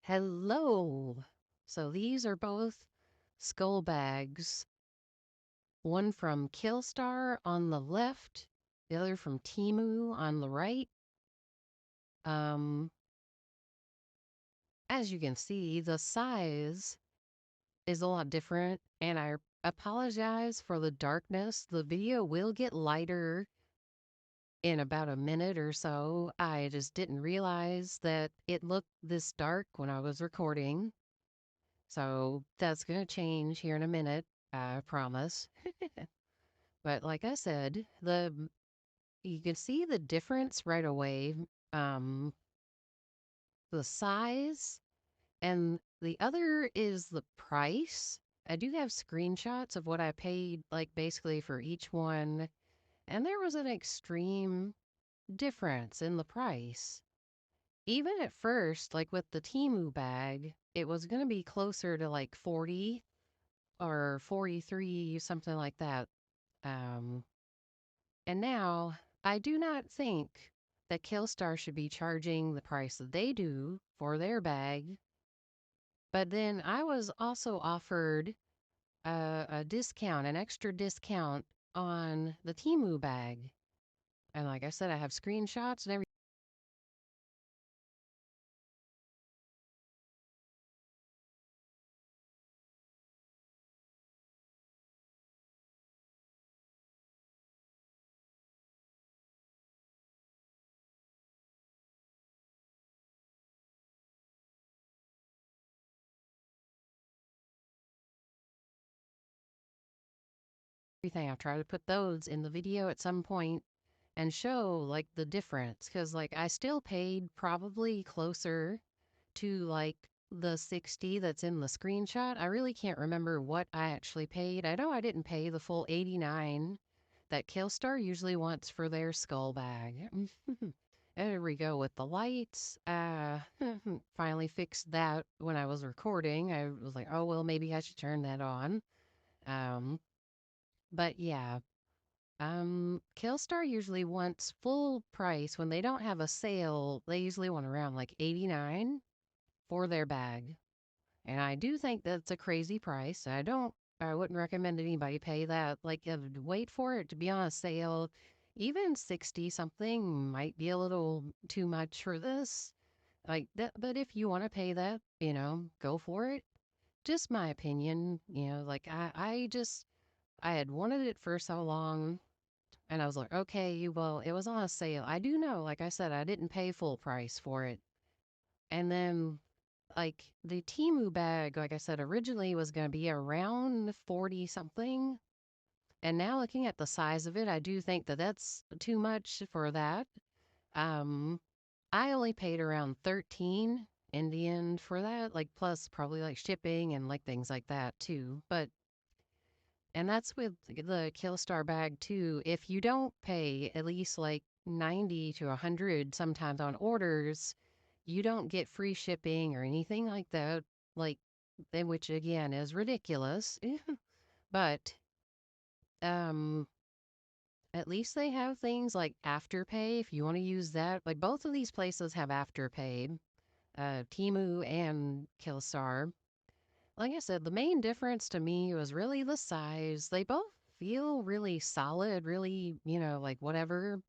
Hello. So these are both skull bags. One from Killstar on the left, the other from Temu on the right. Um, as you can see, the size is a lot different, and I apologize for the darkness. The video will get lighter in about a minute or so. I just didn't realize that it looked this dark when I was recording. So that's going to change here in a minute, I promise. But like I said, the you can see the difference right away. Um, the size and the other is the price. I do have screenshots of what I paid, like basically for each one, and there was an extreme difference in the price. Even at first, like with the Temu bag, it was going to be closer to like 40 or 43, something like that. Um, and now I do not think that Killstar should be charging the price that they do for their bag. But then I was also offered a discount, an extra discount on the Temu bag. And like I said, I have screenshots and everything. I'll try to put those in the video at some point and show like the difference. Cause like I still paid probably closer to like the 60 that's in the screenshot. I really can't remember what I actually paid. I know I didn't pay the full 89 that Killstar usually wants for their skull bag. There we go with the lights. Finally fixed that when I was recording. I was like, oh, well, maybe I should turn that on. Um, but yeah, Killstar usually wants full price. When they don't have a sale, they usually want around like 89 for their bag. And I do think that's a crazy price. I wouldn't recommend anybody pay that. Like, wait for it to be on a sale. Even 60 something might be a little too much for this. Like that, but if you want to pay that, go for it. Just my opinion, like I had wanted it for so long and I was like, okay, well, it was on a sale. I do know, like I said, I didn't pay full price for it. And then like the Temu bag, like I said, originally was going to be around 40 something. And now looking at the size of it, I do think that that's too much for that. Um, I only paid around 13 in the end for that, like plus probably like shipping and like things like that too. And that's with the Killstar bag too. If you don't pay at least like 90 to 100 sometimes on orders, you don't get free shipping or anything like that. Like, which again is ridiculous. But um, at least they have things like Afterpay if you want to use that. Like both of these places have Afterpay, Temu and Killstar. Like I said, the main difference to me was really the size. They both feel really solid, really, like whatever.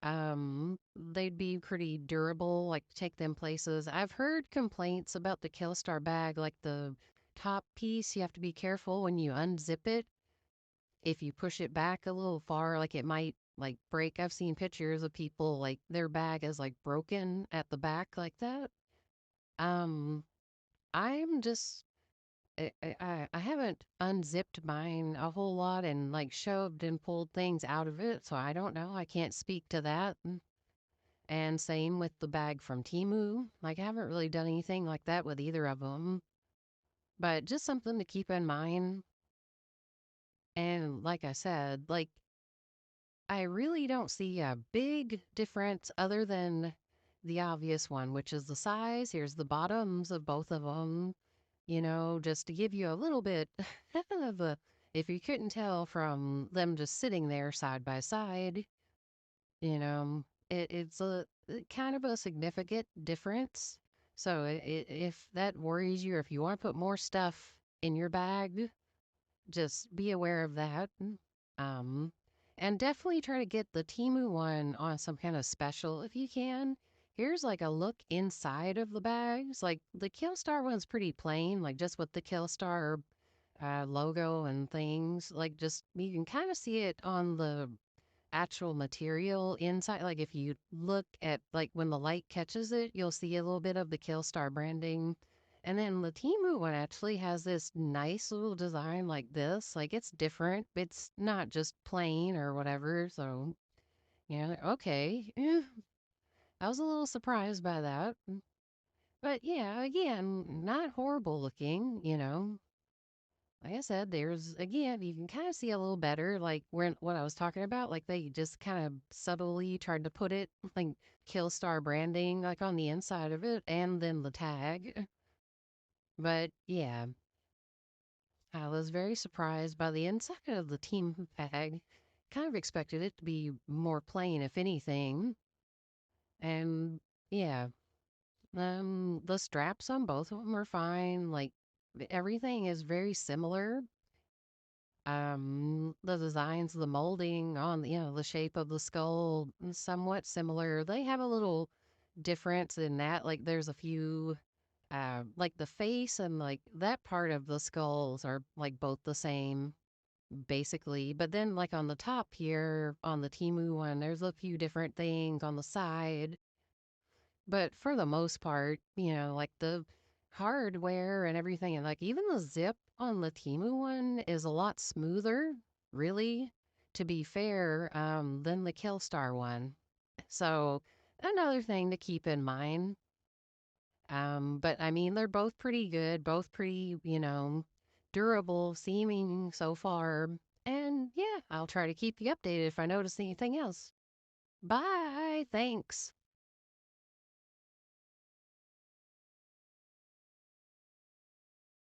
They'd be pretty durable, like take them places. I've heard complaints about the Killstar bag, like the top piece, you have to be careful when you unzip it. If you push it back a little far, like it might like break. I've seen pictures of people like their bag is like broken at the back like that. Um, I'm just I haven't unzipped mine a whole lot and like shoved and pulled things out of it, so I don't know. I can't speak to that. And same with the bag from Temu. Like I haven't really done anything like that with either of them, but just something to keep in mind. And like I said, like I really don't see a big difference other than the obvious one, which is the size. Here's the bottoms of both of them, just to give you a little bit of a, if you couldn't tell from them just sitting there side by side, it's a kind of a significant difference. So if that worries you, or if you want to put more stuff in your bag, just be aware of that. Um, and definitely try to get the Temu one on some kind of special if you can. Here's like a look inside of the bags. Like the Killstar one's pretty plain, like just with the Killstar logo and things. Like just you can kind of see it on the actual material inside. Like if you look at like when the light catches it, you'll see a little bit of the Killstar branding. And then the Temu one actually has this nice little design like this. Like it's different. It's not just plain or whatever. So, yeah, okay. I was a little surprised by that. But yeah, again, not horrible looking. Like I said, there's again, you can kind of see a little better, like when what I was talking about. Like they just kind of subtly tried to put it like Killstar branding, like on the inside of it, and then the tag. But yeah, I was very surprised by the inside of the team tag. Kind of expected it to be more plain, if anything. And yeah, the straps on both of them are fine. Like everything is very similar. The designs, the molding on, the shape of the skull, somewhat similar. They have a little difference in that. Like there's a few, like the face and like that part of the skulls are like both the same, basically. But then like on the top here, on the Timu one, there's a few different things on the side. But for the most part, like the hardware and everything, and like even the zip on the Temu one is a lot smoother, really, to be fair, than the Killstar one. So another thing to keep in mind. But I mean, they're both pretty good, both pretty, durable seeming so far. And yeah, I'll try to keep you updated if I notice anything else. Bye. Thanks.